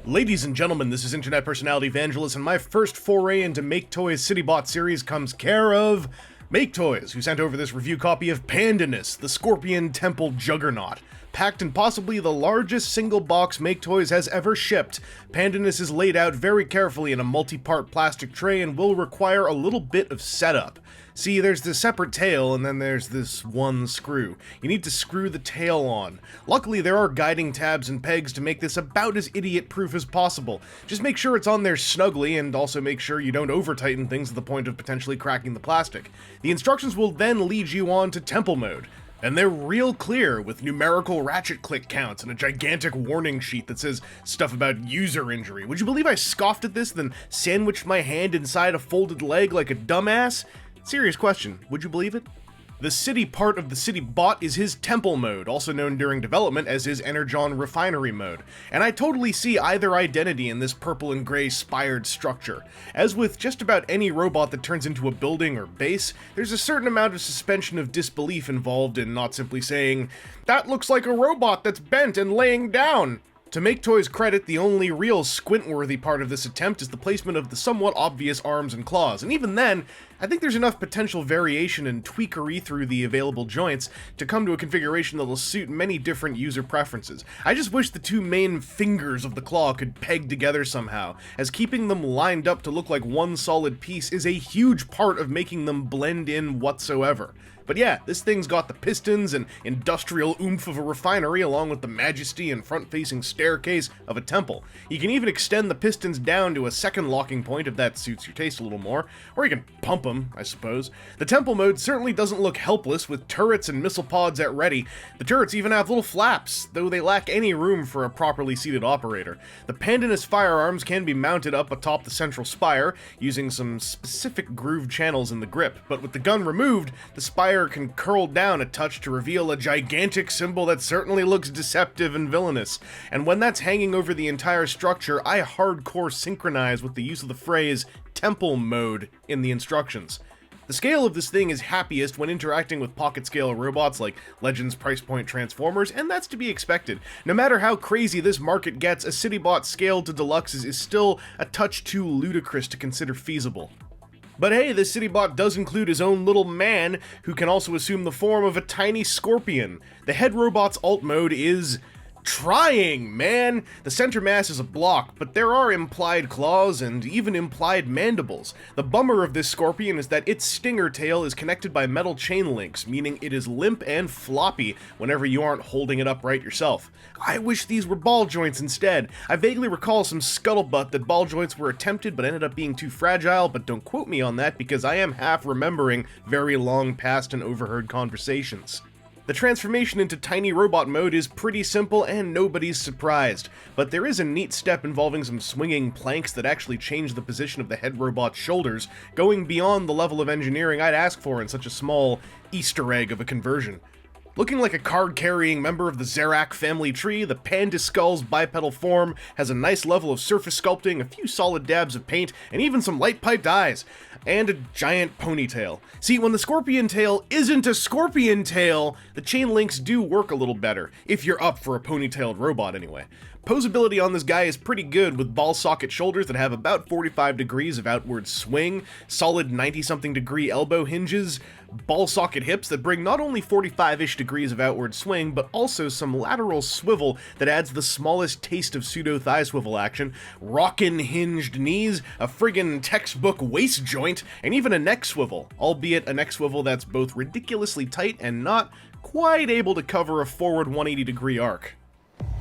Ladies and gentlemen, this is internet personality Vangelus, and my first foray into Maketoys CityBot series comes care of Maketoys, who sent over this review copy of Pandinus, the Scorpion Temple Juggernaut. Packed in possibly the largest single box Maketoys has ever shipped, Pandinus is laid out very carefully in a multi-part plastic tray and will require a little bit of setup. See, there's this separate tail, and then there's this one screw. You need to screw the tail on. Luckily, there are guiding tabs and pegs to make this about as idiot-proof as possible. Just make sure it's on there snugly, and also make sure you don't over-tighten things to the point of potentially cracking the plastic. The instructions will then lead you on to temple mode. And they're real clear, with numerical ratchet click counts and a gigantic warning sheet that says stuff about user injury. Would you believe I scoffed at this, then sandwiched my hand inside a folded leg like a dumbass? Serious question, would you believe it? The city part of the CityBot is his temple mode, also known during development as his Energon refinery mode, and I totally see either identity in this purple and gray spired structure. As with just about any robot that turns into a building or base, there's a certain amount of suspension of disbelief involved in not simply saying, "That looks like a robot that's bent and laying down." To Maketoys' credit, the only real squint-worthy part of this attempt is the placement of the somewhat obvious arms and claws, and even then, I think there's enough potential variation and tweakery through the available joints to come to a configuration that'll suit many different user preferences. I just wish the two main fingers of the claw could peg together somehow, as keeping them lined up to look like one solid piece is a huge part of making them blend in whatsoever. But yeah, this thing's got the pistons and industrial oomph of a refinery along with the majesty and front-facing staircase of a temple. You can even extend the pistons down to a second locking point if that suits your taste a little more, or you can pump them, I suppose. The temple mode certainly doesn't look helpless with turrets and missile pods at ready. The turrets even have little flaps, though they lack any room for a properly seated operator. The Pandinus firearms can be mounted up atop the central spire, using some specific groove channels in the grip, but with the gun removed, the spire can curl down a touch to reveal a gigantic symbol that certainly looks deceptive and villainous. And when that's hanging over the entire structure, I hardcore synchronize with the use of the phrase temple mode in the instructions. The scale of this thing is happiest when interacting with pocket-scale robots like Legends price point Transformers, and that's to be expected. No matter how crazy this market gets, a CityBot scaled to deluxes is still a touch too ludicrous to consider feasible. But hey, this CityBot does include his own little man, who can also assume the form of a tiny scorpion. The head robot's alt mode is trying, man! The center mass is a block, but there are implied claws and even implied mandibles. The bummer of this scorpion is that its stinger tail is connected by metal chain links, meaning it is limp and floppy whenever you aren't holding it upright yourself. I wish these were ball joints instead. I vaguely recall some scuttlebutt that ball joints were attempted but ended up being too fragile, but don't quote me on that because I am half remembering very long past and overheard conversations. The transformation into tiny robot mode is pretty simple and nobody's surprised, but there is a neat step involving some swinging planks that actually change the position of the head robot's shoulders, going beyond the level of engineering I'd ask for in such a small Easter egg of a conversion. Looking like a card-carrying member of the Zerak family tree, the Panda Skull's bipedal form has a nice level of surface sculpting, a few solid dabs of paint, and even some light-piped eyes, and a giant ponytail. See, when the scorpion tail isn't a scorpion tail, the chain links do work a little better, if you're up for a ponytailed robot anyway. Posability on this guy is pretty good, with ball socket shoulders that have about 45 degrees of outward swing, solid 90-something degree elbow hinges, ball socket hips that bring not only 45-ish degrees of outward swing, but also some lateral swivel that adds the smallest taste of pseudo-thigh swivel action, rockin' hinged knees, a friggin' textbook waist joint, and even a neck swivel, albeit a neck swivel that's both ridiculously tight and not quite able to cover a forward 180-degree arc.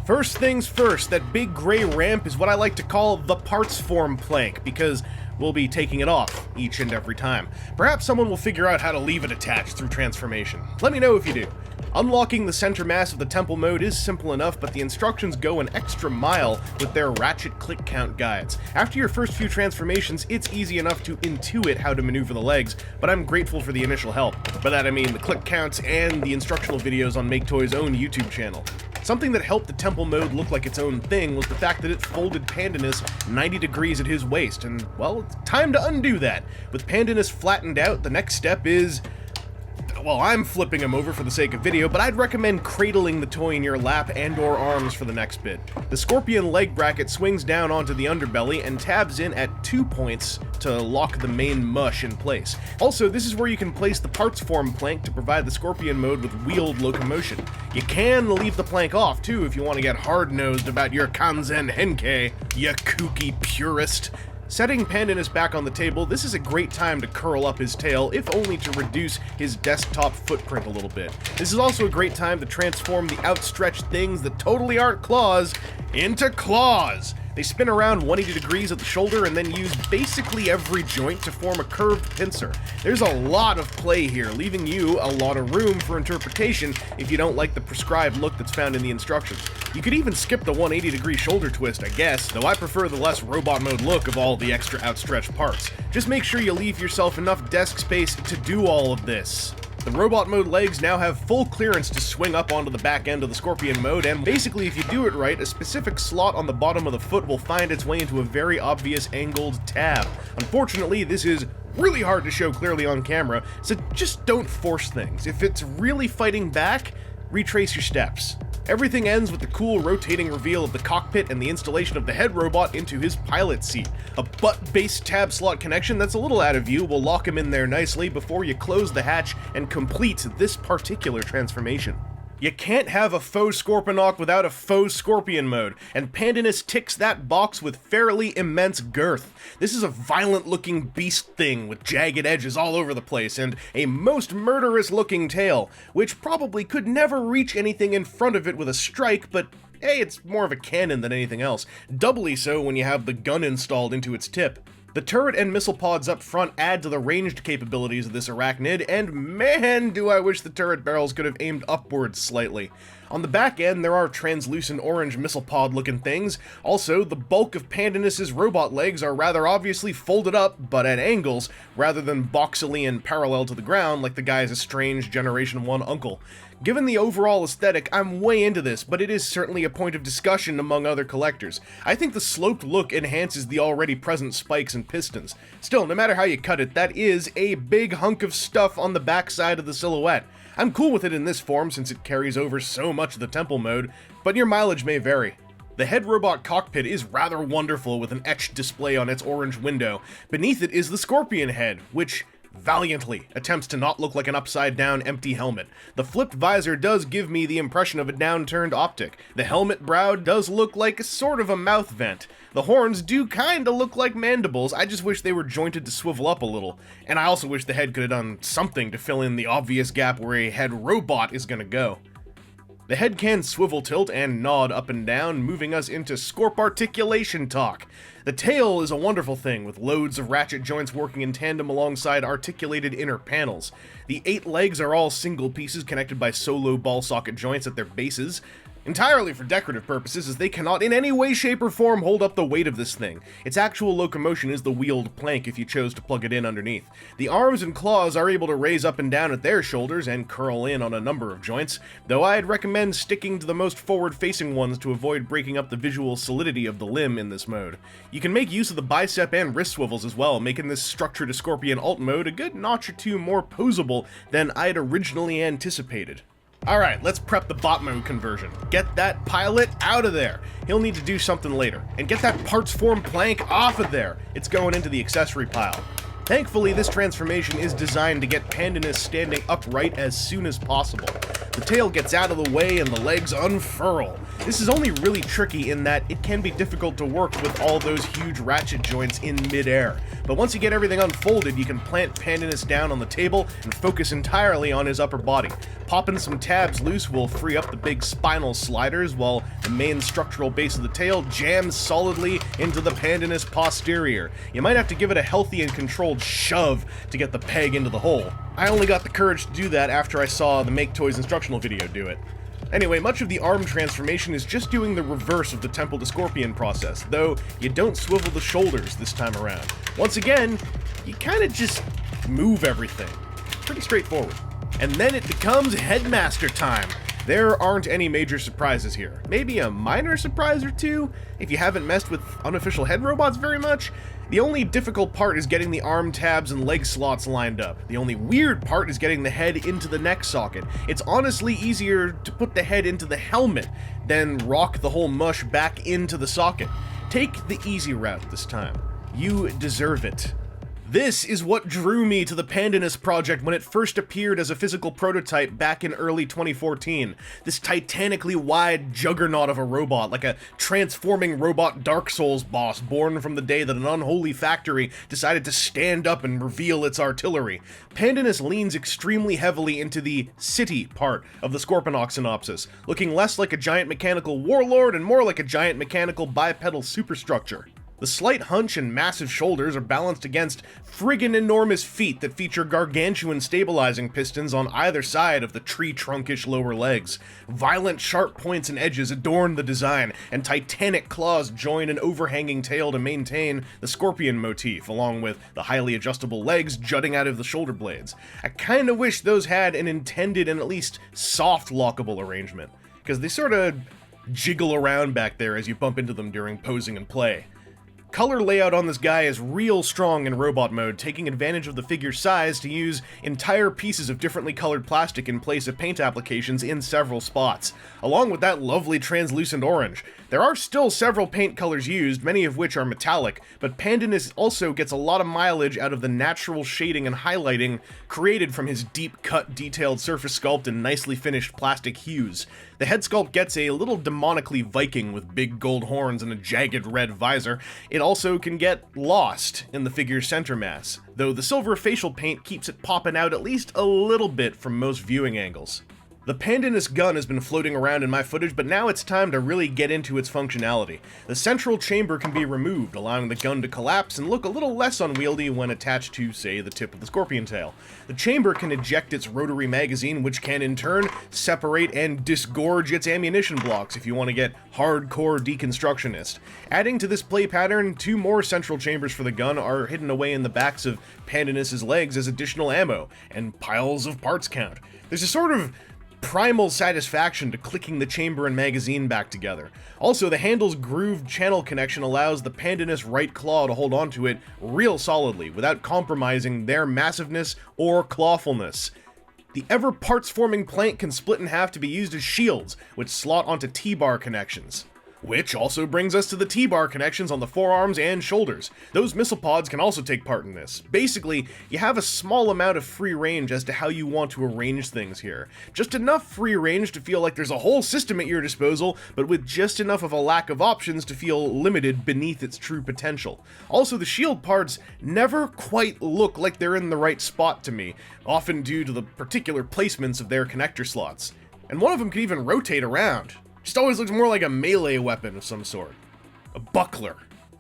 First things first, that big gray ramp is what I like to call the parts form plank, because we'll be taking it off each and every time. Perhaps someone will figure out how to leave it attached through transformation. Let me know if you do. Unlocking the center mass of the temple mode is simple enough, but the instructions go an extra mile with their ratchet click count guides. After your first few transformations, it's easy enough to intuit how to maneuver the legs, but I'm grateful for the initial help. By that I mean the click counts and the instructional videos on Maketoys' own YouTube channel. Something that helped the temple mode look like its own thing was the fact that it folded Pandinus 90 degrees at his waist, and, well, it's time to undo that. With Pandinus flattened out, the next step is well, I'm flipping him over for the sake of video, but I'd recommend cradling the toy in your lap and or arms for the next bit. The Scorpion leg bracket swings down onto the underbelly and tabs in at 2 points to lock the main mush in place. Also, this is where you can place the parts form plank to provide the Scorpion mode with wheeled locomotion. You can leave the plank off too if you want to get hard-nosed about your Kanzen Henkei, you kooky purist. Setting Pandinus back on the table, this is a great time to curl up his tail, if only to reduce his desktop footprint a little bit. This is also a great time to transform the outstretched things that totally aren't claws into claws. They spin around 180 degrees at the shoulder and then use basically every joint to form a curved pincer. There's a lot of play here, leaving you a lot of room for interpretation if you don't like the prescribed look that's found in the instructions. You could even skip the 180-degree shoulder twist, I guess, though I prefer the less robot mode look of all the extra outstretched parts. Just make sure you leave yourself enough desk space to do all of this. The robot mode legs now have full clearance to swing up onto the back end of the Scorpion mode, and basically if you do it right, a specific slot on the bottom of the foot will find its way into a very obvious angled tab. Unfortunately, this is really hard to show clearly on camera, so just don't force things. If it's really fighting back, retrace your steps. Everything ends with the cool rotating reveal of the cockpit and the installation of the head robot into his pilot seat. A butt-based tab slot connection that's a little out of view will lock him in there nicely before you close the hatch and complete this particular transformation. You can't have a faux Scorponok without a faux Scorpion mode, and Pandinus ticks that box with fairly immense girth. This is a violent-looking beast thing with jagged edges all over the place and a most murderous-looking tail, which probably could never reach anything in front of it with a strike, but hey, it's more of a cannon than anything else. Doubly so when you have the gun installed into its tip. The turret and missile pods up front add to the ranged capabilities of this arachnid, and man, do I wish the turret barrels could have aimed upwards slightly. On the back end, there are translucent orange missile pod looking things. Also, the bulk of Pandinus' robot legs are rather obviously folded up, but at angles, rather than boxily and parallel to the ground like the guy's estranged Generation 1 uncle. Given the overall aesthetic, I'm way into this, but it is certainly a point of discussion among other collectors. I think the sloped look enhances the already present spikes and pistons. Still, no matter how you cut it, that is a big hunk of stuff on the backside of the silhouette. I'm cool with it in this form since it carries over so much of the temple mode, but your mileage may vary. The head robot cockpit is rather wonderful with an etched display on its orange window. Beneath it is the Scorpion head, which valiantly attempts to not look like an upside-down empty helmet. The flipped visor does give me the impression of a downturned optic. The helmet brow does look like sort of a mouth vent. The horns do kinda look like mandibles, I just wish they were jointed to swivel up a little. And I also wish the head could have done something to fill in the obvious gap where a head robot is gonna go. The head can swivel tilt and nod up and down, moving us into Scorp articulation talk. The tail is a wonderful thing, with loads of ratchet joints working in tandem alongside articulated inner panels. The 8 legs are all single pieces connected by solo ball socket joints at their bases, entirely for decorative purposes, as they cannot in any way, shape, or form hold up the weight of this thing. Its actual locomotion is the wheeled plank if you chose to plug it in underneath. The arms and claws are able to raise up and down at their shoulders and curl in on a number of joints, though I'd recommend sticking to the most forward-facing ones to avoid breaking up the visual solidity of the limb in this mode. You can make use of the bicep and wrist swivels as well, making this structure to Scorpion alt mode a good notch or two more posable than I'd originally anticipated. Alright, let's prep the bot mode conversion. Get that pilot out of there. He'll need to do something later. And get that parts form plank off of there. It's going into the accessory pile. Thankfully, this transformation is designed to get Pandinus standing upright as soon as possible. The tail gets out of the way and the legs unfurl. This is only really tricky in that it can be difficult to work with all those huge ratchet joints in midair. But once you get everything unfolded, you can plant Pandinus down on the table and focus entirely on his upper body. Popping some tabs loose will free up the big spinal sliders, while the main structural base of the tail jams solidly into the Pandinus posterior. You might have to give it a healthy and controlled shove to get the peg into the hole. I only got the courage to do that after I saw the Maketoys instructional video do it. Anyway, much of the arm transformation is just doing the reverse of the Temple to Scorpion process, though you don't swivel the shoulders this time around. Once again, you kinda just move everything. Pretty straightforward. And then it becomes Headmaster time. There aren't any major surprises here. Maybe a minor surprise or two, if you haven't messed with unofficial head robots very much. The only difficult part is getting the arm tabs and leg slots lined up. The only weird part is getting the head into the neck socket. It's honestly easier to put the head into the helmet than rock the whole mush back into the socket. Take the easy route this time. You deserve it. This is what drew me to the Pandinus project when it first appeared as a physical prototype back in early 2014. This titanically wide juggernaut of a robot, like a transforming robot Dark Souls boss born from the day that an unholy factory decided to stand up and reveal its artillery. Pandinus leans extremely heavily into the city part of the Scorponok synopsis, looking less like a giant mechanical warlord and more like a giant mechanical bipedal superstructure. The slight hunch and massive shoulders are balanced against friggin' enormous feet that feature gargantuan stabilizing pistons on either side of the tree-trunkish lower legs. Violent sharp points and edges adorn the design, and titanic claws join an overhanging tail to maintain the scorpion motif, along with the highly adjustable legs jutting out of the shoulder blades. I kinda wish those had an intended and at least soft lockable arrangement, because they sorta jiggle around back there as you bump into them during posing and play. Color layout on this guy is real strong in robot mode, taking advantage of the figure's size to use entire pieces of differently colored plastic in place of paint applications in several spots, along with that lovely translucent orange. There are still several paint colors used, many of which are metallic, but Pandinus also gets a lot of mileage out of the natural shading and highlighting created from his deep-cut, detailed surface sculpt and nicely finished plastic hues. The head sculpt gets a little demonically Viking with big gold horns and a jagged red visor. It also can get lost in the figure's center mass, though the silver facial paint keeps it popping out at least a little bit from most viewing angles. The Pandinus gun has been floating around in my footage, but now it's time to really get into its functionality. The central chamber can be removed, allowing the gun to collapse and look a little less unwieldy when attached to, say, the tip of the scorpion tail. The chamber can eject its rotary magazine, which can in turn separate and disgorge its ammunition blocks if you want to get hardcore deconstructionist. Adding to this play pattern, 2 more central chambers for the gun are hidden away in the backs of Pandinus's legs as additional ammo, and piles of parts count. There's a sort of primal satisfaction to clicking the chamber and magazine back together. Also, the handle's grooved channel connection allows the Pandinus right claw to hold onto it real solidly without compromising their massiveness or clawfulness. The ever parts-forming plank can split in half to be used as shields, which slot onto T-bar connections. Which also brings us to the T-bar connections on the forearms and shoulders. Those missile pods can also take part in this. Basically, you have a small amount of free range as to how you want to arrange things here. Just enough free range to feel like there's a whole system at your disposal, but with just enough of a lack of options to feel limited beneath its true potential. Also, the shield parts never quite look like they're in the right spot to me, often due to the particular placements of their connector slots. And one of them can even rotate around. Just always looks more like a melee weapon of some sort. A buckler.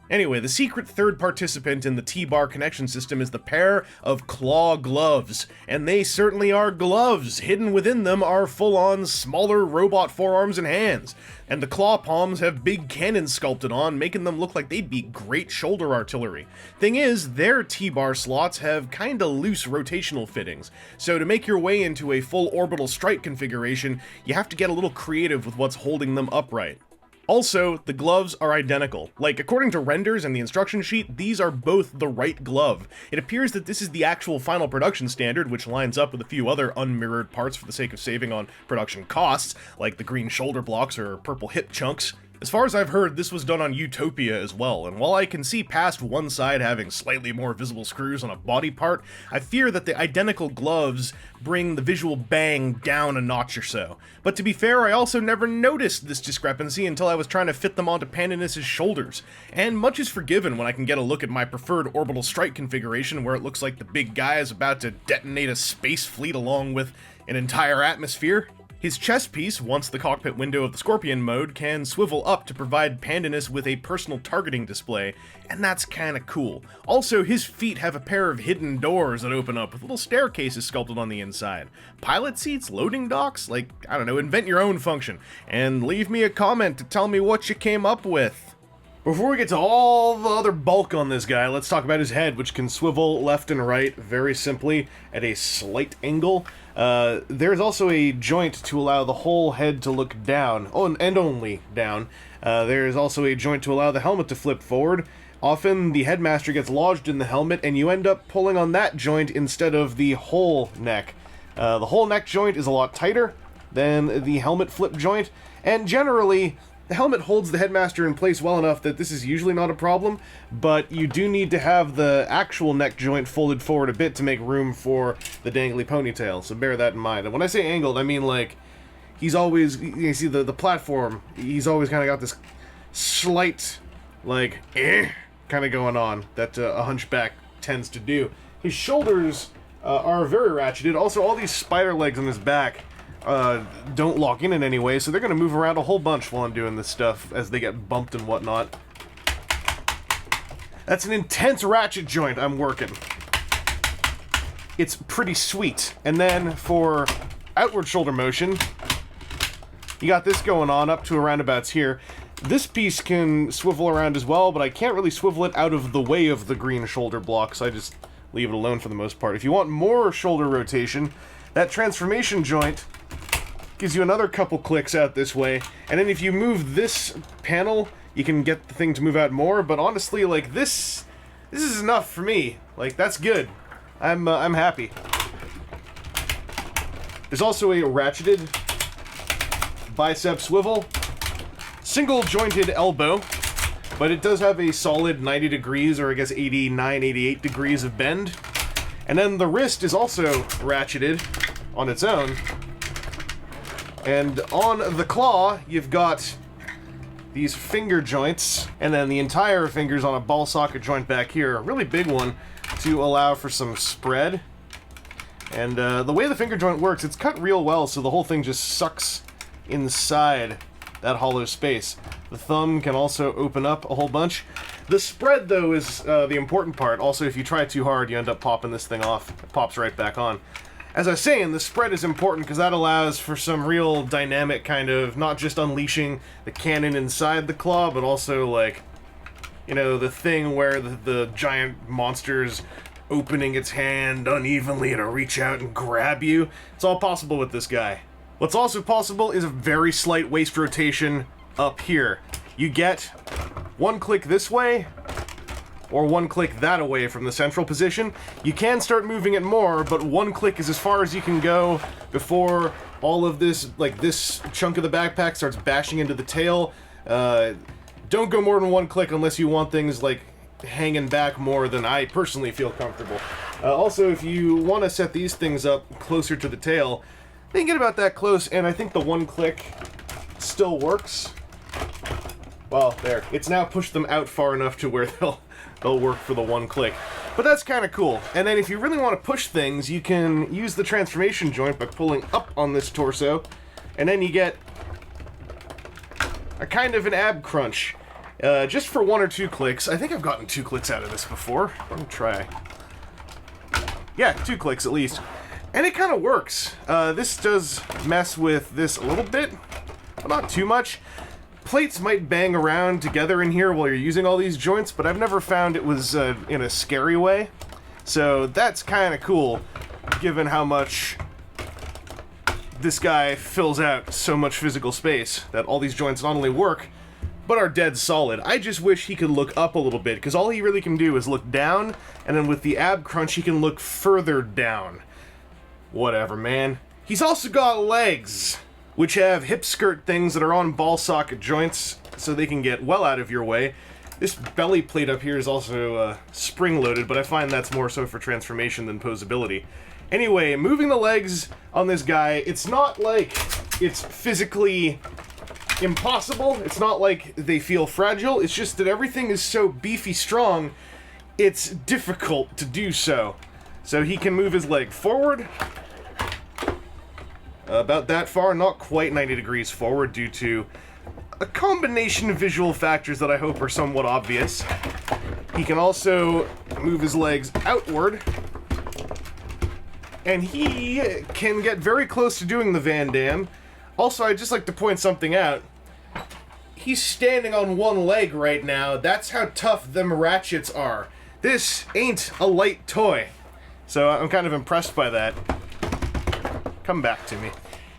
Anyway, the secret third participant in the T-bar connection system is the pair of claw gloves. And they certainly are gloves. Hidden within them are full-on smaller robot forearms and hands. And the claw palms have big cannons sculpted on, making them look like they'd be great shoulder artillery. Thing is, their T-bar slots have kinda loose rotational fittings. So to make your way into a full orbital strike configuration, you have to get a little creative with what's holding them upright. Also, the gloves are identical. Like, according to renders and the instruction sheet, these are both the right glove. It appears that this is the actual final production standard, which lines up with a few other unmirrored parts for the sake of saving on production costs, like the green shoulder blocks or purple hip chunks. As far as I've heard, this was done on Utopia as well, and while I can see past one side having slightly more visible screws on a body part, I fear that the identical gloves bring the visual bang down a notch or so. But to be fair, I also never noticed this discrepancy until I was trying to fit them onto Pandinus' shoulders. And much is forgiven when I can get a look at my preferred orbital strike configuration where it looks like the big guy is about to detonate a space fleet along with an entire atmosphere. His chest piece, once the cockpit window of the Scorpion mode, can swivel up to provide Pandinus with a personal targeting display, and that's kinda cool. Also, his feet have a pair of hidden doors that open up with little staircases sculpted on the inside. Pilot seats, loading docks, like, I don't know, invent your own function, and leave me a comment to tell me what you came up with. Before we get to all the other bulk on this guy, let's talk about his head, which can swivel left and right very simply at a slight angle. There's also a joint to allow the whole head to look down, and only down. There's also a joint to allow the helmet to flip forward. Often the headmaster gets lodged in the helmet, and you end up pulling on that joint instead of the whole neck. The whole neck joint is a lot tighter than the helmet flip joint, and generally, the helmet holds the headmaster in place well enough that this is usually not a problem, but you do need to have the actual neck joint folded forward a bit to make room for the dangly ponytail, so bear that in mind. And when I say angled, I mean, like, he's always, you see the platform, he's always kind of got this slight, like, kind of going on that a hunchback tends to do. His shoulders are very ratcheted. Also, all these spider legs on his back don't lock in any way, so they're going to move around a whole bunch while I'm doing this stuff as they get bumped and whatnot. That's an intense ratchet joint I'm working. It's pretty sweet. And then for outward shoulder motion, you got this going on up to around abouts here. This piece can swivel around as well, but I can't really swivel it out of the way of the green shoulder block, so I just leave it alone for the most part. If you want more shoulder rotation, that transformation joint gives you another couple clicks out this way, and then if you move this panel, you can get the thing to move out more, but honestly, like, this is enough for me. Like, that's good. I'm happy. There's also a ratcheted bicep swivel, single jointed elbow, but it does have a solid 90 degrees, or I guess 89, 88 degrees of bend, and then the wrist is also ratcheted on its own. And on the claw, you've got these finger joints, and then the entire finger's on a ball socket joint back here, a really big one to allow for some spread. And the way the finger joint works, it's cut real well, so the whole thing just sucks inside that hollow space. The thumb can also open up a whole bunch. The spread, though, is the important part. Also, if you try too hard, you end up popping this thing off. It pops right back on. As I was saying, the spread is important because that allows for some real dynamic kind of, not just unleashing the cannon inside the claw, but also, like, you know, the thing where the giant monster's opening its hand unevenly to reach out and grab you. It's all possible with this guy. What's also possible is a very slight waist rotation up here. You get one click this way, or one click that away from the central position. You can start moving it more, but one click is as far as you can go before all of this, like this chunk of the backpack starts bashing into the tail. Don't go more than one click unless you want things like hanging back more than I personally feel comfortable. Also, if you want to set these things up closer to the tail, they can get about that close, and I think the one click still works. Well, there. It's now pushed them out far enough to where they'll work for the one click. But that's kind of cool. And then if you really want to push things, you can use the transformation joint by pulling up on this torso, and then you get a kind of an ab crunch. Just for one or two clicks. I think I've gotten 2 clicks out of this before. Let me try. Yeah, 2 clicks at least. And it kind of works. This does mess with this a little bit, but not too much. Plates might bang around together in here while you're using all these joints, but I've never found it was in a scary way. So that's kind of cool, given how much this guy fills out so much physical space, that all these joints not only work, but are dead solid. I just wish he could look up a little bit, because all he really can do is look down, and then with the ab crunch he can look further down. Whatever, man. He's also got legs, which have hip skirt things that are on ball socket joints, so they can get well out of your way. This belly plate up here is also spring-loaded, but I find that's more so for transformation than posability. Anyway, moving the legs on this guy, it's not like it's physically impossible. It's not like they feel fragile. It's just that everything is so beefy strong, it's difficult to do so. So he can move his leg forward, about that far, not quite 90 degrees forward due to a combination of visual factors that I hope are somewhat obvious. He can also move his legs outward, and he can get very close to doing the Van Damme. Also, I'd just like to point something out. he's standing on one leg right now. That's how tough them ratchets are. This ain't a light toy. So I'm kind of impressed by that. Come back to me.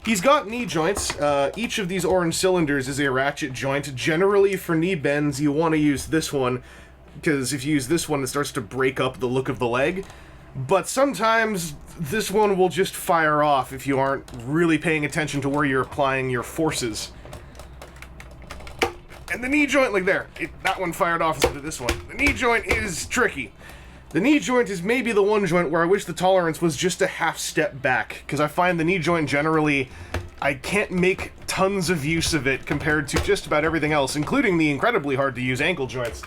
He's got knee joints. Each of these orange cylinders is a ratchet joint. Generally, for knee bends, you want to use this one, because if you use this one, it starts to break up the look of the leg. But sometimes, this one will just fire off if you aren't really paying attention to where you're applying your forces. And the knee joint, like there, that one fired off instead of this one. The knee joint is tricky. The knee joint is maybe the one joint where I wish the tolerance was just a half step back, because I find the knee joint generally, I can't make tons of use of it compared to just about everything else, including the incredibly hard to use ankle joints,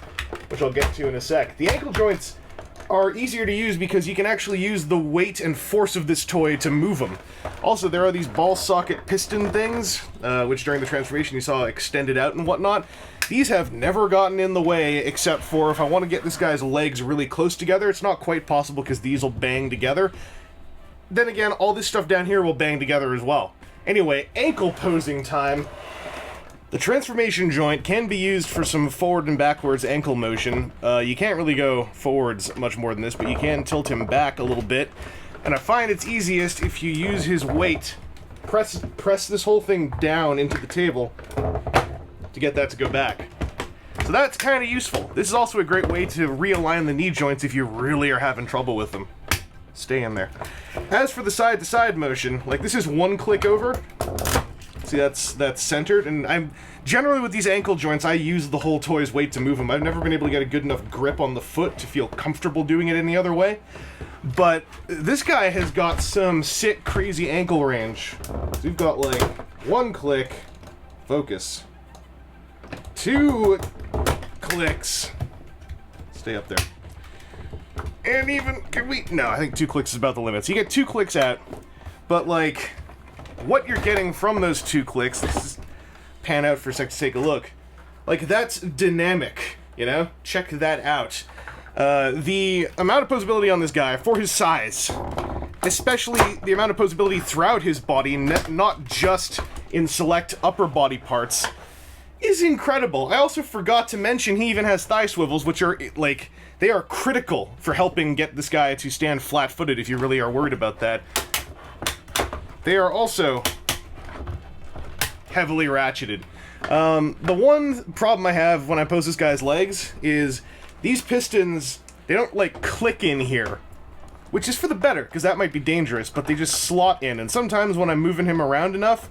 which I'll get to in a sec. The ankle joints are easier to use because you can actually use the weight and force of this toy to move them. Also, there are these ball socket piston things, which during the transformation you saw extended out and whatnot. These have never gotten in the way, except for if I want to get this guy's legs really close together. It's not quite possible because these will bang together. Then again, all this stuff down here will bang together as well. Anyway, ankle posing time. The transformation joint can be used for some forward and backwards ankle motion. You can't really go forwards much more than this, but you can tilt him back a little bit. And I find it's easiest if you use his weight. Press this whole thing down into the table to get that to go back. So that's kind of useful. This is also a great way to realign the knee joints if you really are having trouble with them. Stay in there. As for the side-to-side motion, like this is one click over. See, that's centered, and I'm generally with these ankle joints, I use the whole toy's weight to move them. I've never been able to get a good enough grip on the foot to feel comfortable doing it any other way. But this guy has got some sick, crazy ankle range. So we've got like one click, focus, two clicks, stay up there, and even no, I think 2 clicks is about the limit. So you get 2 clicks out, but like, what you're getting from those 2 clicks, let's just pan out for a sec to take a look. Like, that's dynamic, you know? Check that out. The amount of posability on this guy, for his size, especially the amount of posability throughout his body, not just in select upper body parts, is incredible. I also forgot to mention he even has thigh swivels, which are, like, they are critical for helping get this guy to stand flat-footed if you really are worried about that. They are also heavily ratcheted. The one problem I have when I pose this guy's legs is these pistons, they don't, like, click in here, which is for the better, because that might be dangerous, but they just slot in, and sometimes when I'm moving him around enough,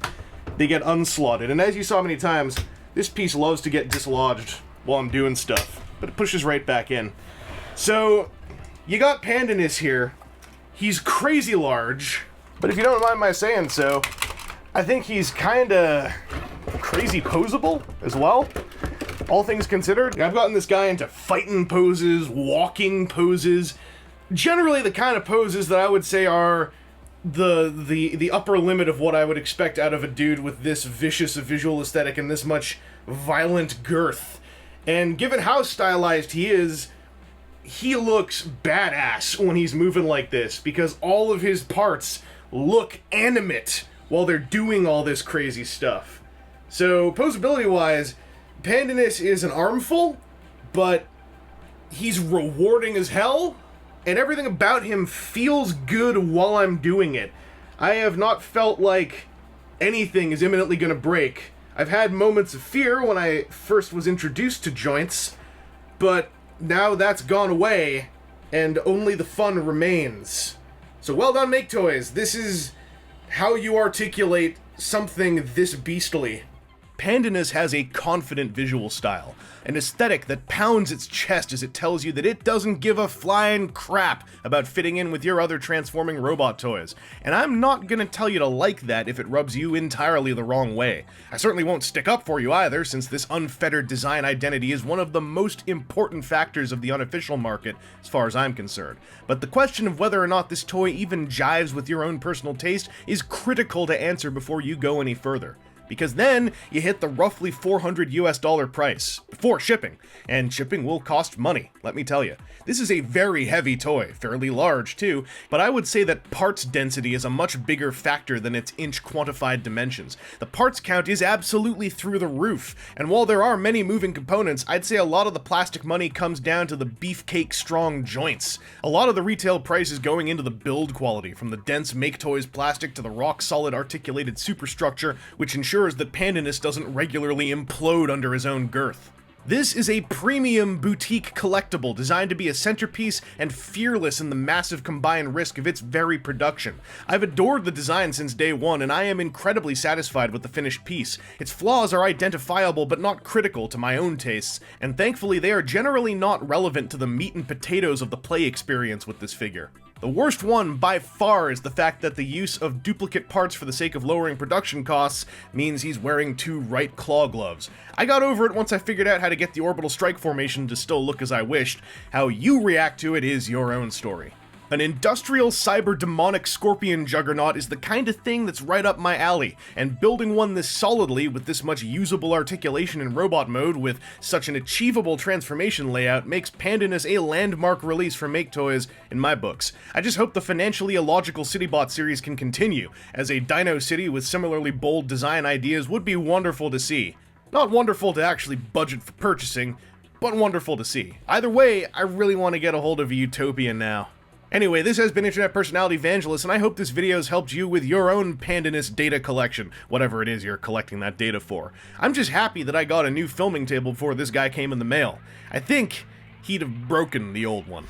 they get unslotted. And as you saw many times, this piece loves to get dislodged while I'm doing stuff, but it pushes right back in. So, you got Pandinus here. He's crazy large, but if you don't mind my saying so, I think he's kinda crazy posable as well. All things considered, I've gotten this guy into fighting poses, walking poses, generally the kind of poses that I would say are the upper limit of what I would expect out of a dude with this vicious a visual aesthetic and this much violent girth. And given how stylized he is, he looks badass when he's moving like this, because all of his parts look animate while they're doing all this crazy stuff. So, posability-wise, Pandinus is an armful, but he's rewarding as hell, and everything about him feels good while I'm doing it. I have not felt like anything is imminently gonna break. I've had moments of fear when I first was introduced to joints, but now that's gone away, and only the fun remains. So well done, Maketoys. This is how you articulate something this beastly. Pandinus has a confident visual style, an aesthetic that pounds its chest as it tells you that it doesn't give a flying crap about fitting in with your other transforming robot toys. And I'm not gonna tell you to like that if it rubs you entirely the wrong way. I certainly won't stick up for you either, since this unfettered design identity is one of the most important factors of the unofficial market, as far as I'm concerned. But the question of whether or not this toy even jives with your own personal taste is critical to answer before you go any further. because then you hit the roughly $400 US price before shipping, and shipping will cost money, let me tell you. This is a very heavy toy, fairly large too, but I would say that parts density is a much bigger factor than its inch quantified dimensions. The parts count is absolutely through the roof, and while there are many moving components, I'd say a lot of the plastic money comes down to the beefcake strong joints. A lot of the retail price is going into the build quality, from the dense Maketoys plastic to the rock-solid articulated superstructure, which ensures that Pandinus doesn't regularly implode under his own girth. This is a premium boutique collectible designed to be a centerpiece and fearless in the massive combined risk of its very production. I've adored the design since day one, and I am incredibly satisfied with the finished piece. Its flaws are identifiable but not critical to my own tastes, and thankfully they are generally not relevant to the meat and potatoes of the play experience with this figure. The worst one, by far, is the fact that the use of duplicate parts for the sake of lowering production costs means he's wearing 2 right claw gloves. I got over it once I figured out how to get the orbital strike formation to still look as I wished. How you react to it is your own story. An industrial cyber-demonic scorpion juggernaut is the kind of thing that's right up my alley, and building one this solidly with this much usable articulation in robot mode with such an achievable transformation layout makes Pandinus a landmark release for Maketoys in my books. I just hope the financially illogical CityBot series can continue, as a Dino City with similarly bold design ideas would be wonderful to see. Not wonderful to actually budget for purchasing, but wonderful to see. Either way, I really want to get a hold of a Utopia now. Anyway, this has been Internet Personality Vangelus, and I hope this video has helped you with your own Pandinus data collection, whatever it is you're collecting that data for. I'm just happy that I got a new filming table before this guy came in the mail. I think he'd have broken the old one.